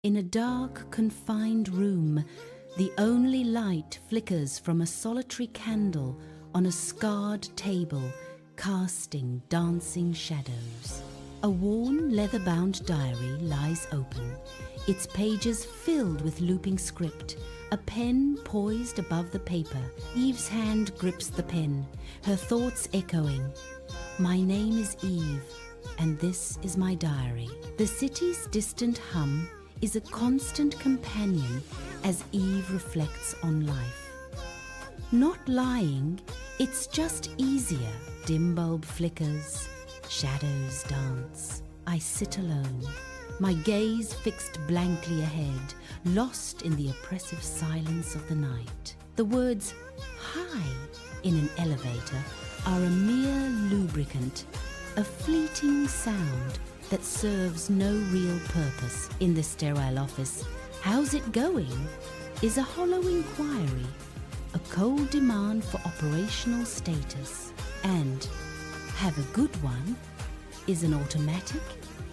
In a dark, confined room, the only light flickers from a solitary candle on a scarred table, casting dancing shadows. A worn, leather-bound diary lies open, its pages filled with looping script, a pen poised above the paper. Eve's hand grips the pen, her thoughts echoing. My name is Eve, and this is my diary. The city's distant hum is a constant companion as Eve reflects on life. Not lying, it's just easier. Dim bulb flickers, shadows dance. I sit alone, my gaze fixed blankly ahead, lost in the oppressive silence of the night. The words "hi" in an elevator are a mere lubricant, a fleeting sound that serves no real purpose. In the sterile office, "How's it going?" is a hollow inquiry, a cold demand for operational status, and "have a good one" is an automatic,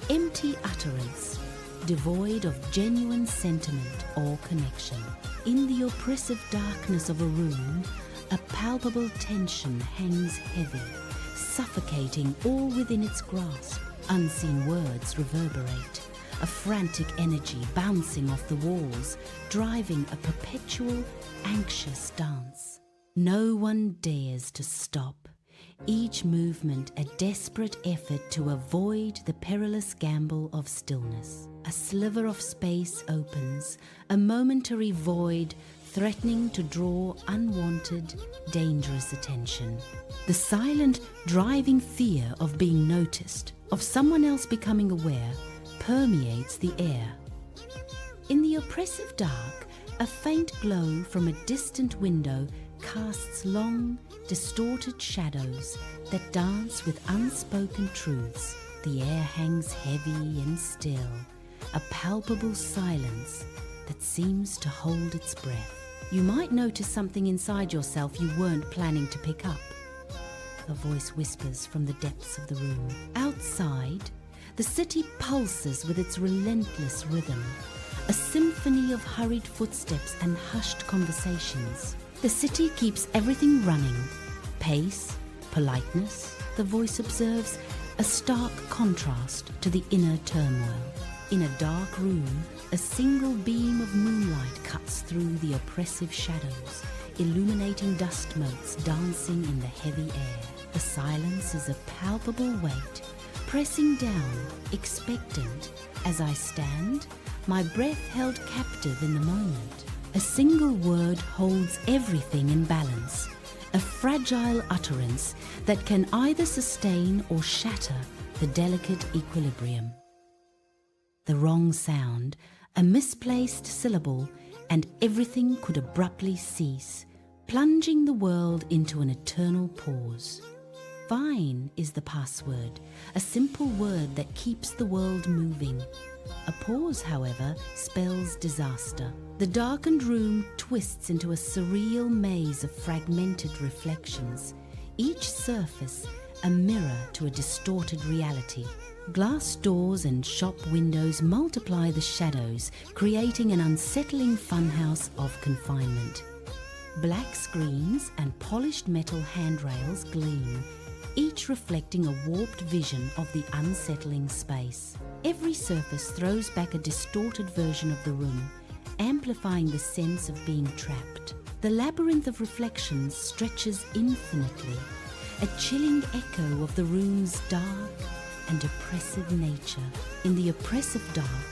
empty utterance, devoid of genuine sentiment or connection. In the oppressive darkness of a room, a palpable tension hangs heavy, suffocating all within its grasp. Unseen words reverberate, a frantic energy bouncing off the walls, driving a perpetual, anxious dance. No one dares to stop, each movement a desperate effort to avoid the perilous gamble of stillness. A sliver of space opens, a momentary void threatening to draw unwanted, dangerous attention. The silent, driving fear of being noticed, of someone else becoming aware, permeates the air. In the oppressive dark, a faint glow from a distant window casts long, distorted shadows that dance with unspoken truths. The air hangs heavy and still, a palpable silence that seems to hold its breath. You might notice something inside yourself you weren't planning to pick up. A voice whispers from the depths of the room. Outside, the city pulses with its relentless rhythm, a symphony of hurried footsteps and hushed conversations. The city keeps everything running. Pace, politeness, the voice observes, a stark contrast to the inner turmoil. In a dark room, a single beam of moonlight cuts through the oppressive shadows, illuminating dust motes dancing in the heavy air. The silence is a palpable weight, pressing down, expectant, as I stand, my breath held captive in the moment. A single word holds everything in balance, a fragile utterance that can either sustain or shatter the delicate equilibrium. The wrong sound, a misplaced syllable, and everything could abruptly cease, plunging the world into an eternal pause. Fine is the password, a simple word that keeps the world moving. A pause, however, spells disaster. The darkened room twists into a surreal maze of fragmented reflections, each surface a mirror to a distorted reality. Glass doors and shop windows multiply the shadows, creating an unsettling funhouse of confinement. Black screens and polished metal handrails gleam, each reflecting a warped vision of the unsettling space. Every surface throws back a distorted version of the room, amplifying the sense of being trapped. The labyrinth of reflections stretches infinitely, a chilling echo of the room's dark and oppressive nature. In the oppressive dark,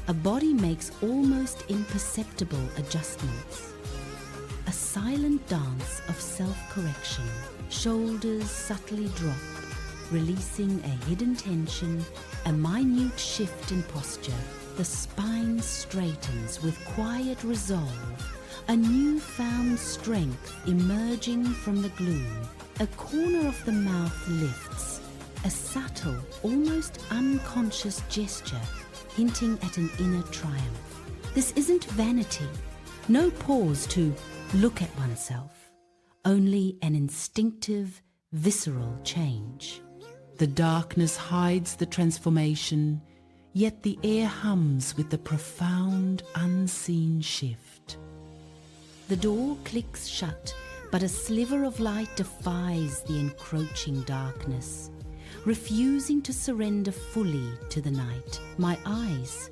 a body makes almost imperceptible adjustments. A silent dance of self-correction. Shoulders subtly drop, releasing a hidden tension, a minute shift in posture. The spine straightens with quiet resolve, a newfound strength emerging from the gloom. A corner of the mouth lifts, a subtle, almost unconscious gesture hinting at an inner triumph. This isn't vanity, no pause to look at oneself. Only an instinctive, visceral change. The darkness hides the transformation, yet the air hums with the profound, unseen shift. The door clicks shut, but a sliver of light defies the encroaching darkness, refusing to surrender fully to the night. My eyes,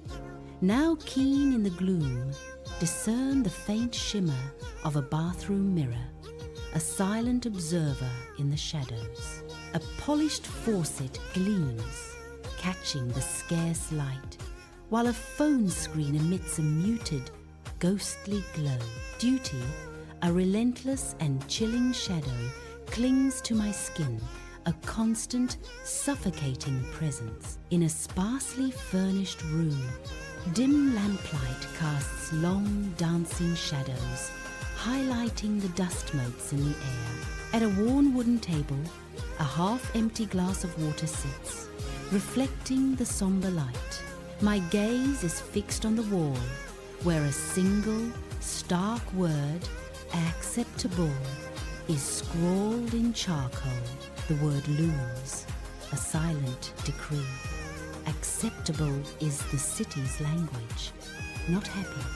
now keen in the gloom, discern the faint shimmer of a bathroom mirror, a silent observer in the shadows. A polished faucet gleams, catching the scarce light, while a phone screen emits a muted, ghostly glow. Duty, a relentless and chilling shadow, clings to my skin, a constant, suffocating presence. In a sparsely furnished room, dim lamplight casts long, dancing shadows, highlighting the dust motes in the air. At a worn wooden table, a half-empty glass of water sits, reflecting the somber light. My gaze is fixed on the wall, where a single, stark word, acceptable, is scrawled in charcoal. The word looms, a silent decree. Acceptable is the city's language, not happy,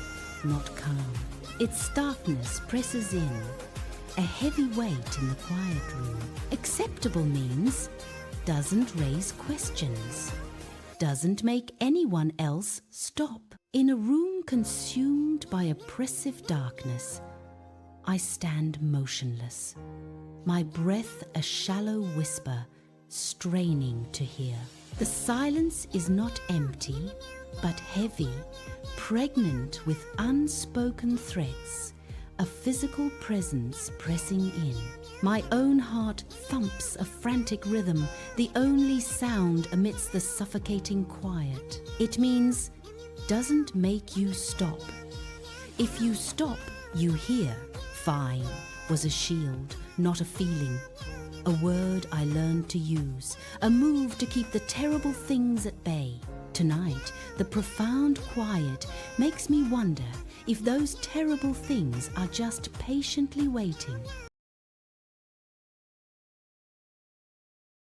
not calm. Its starkness presses in, a heavy weight in the quiet room. Acceptable means doesn't raise questions, doesn't make anyone else stop. In a room consumed by oppressive darkness, I stand motionless, my breath a shallow whisper, straining to hear. The silence is not empty, but heavy, pregnant with unspoken threats, a physical presence pressing in. My own heart thumps a frantic rhythm, the only sound amidst the suffocating quiet. It means, doesn't make you stop. If you stop, you hear. Fine was a shield, not a feeling. A word I learned to use, a move to keep the terrible things at bay. Tonight, the profound quiet makes me wonder if those terrible things are just patiently waiting.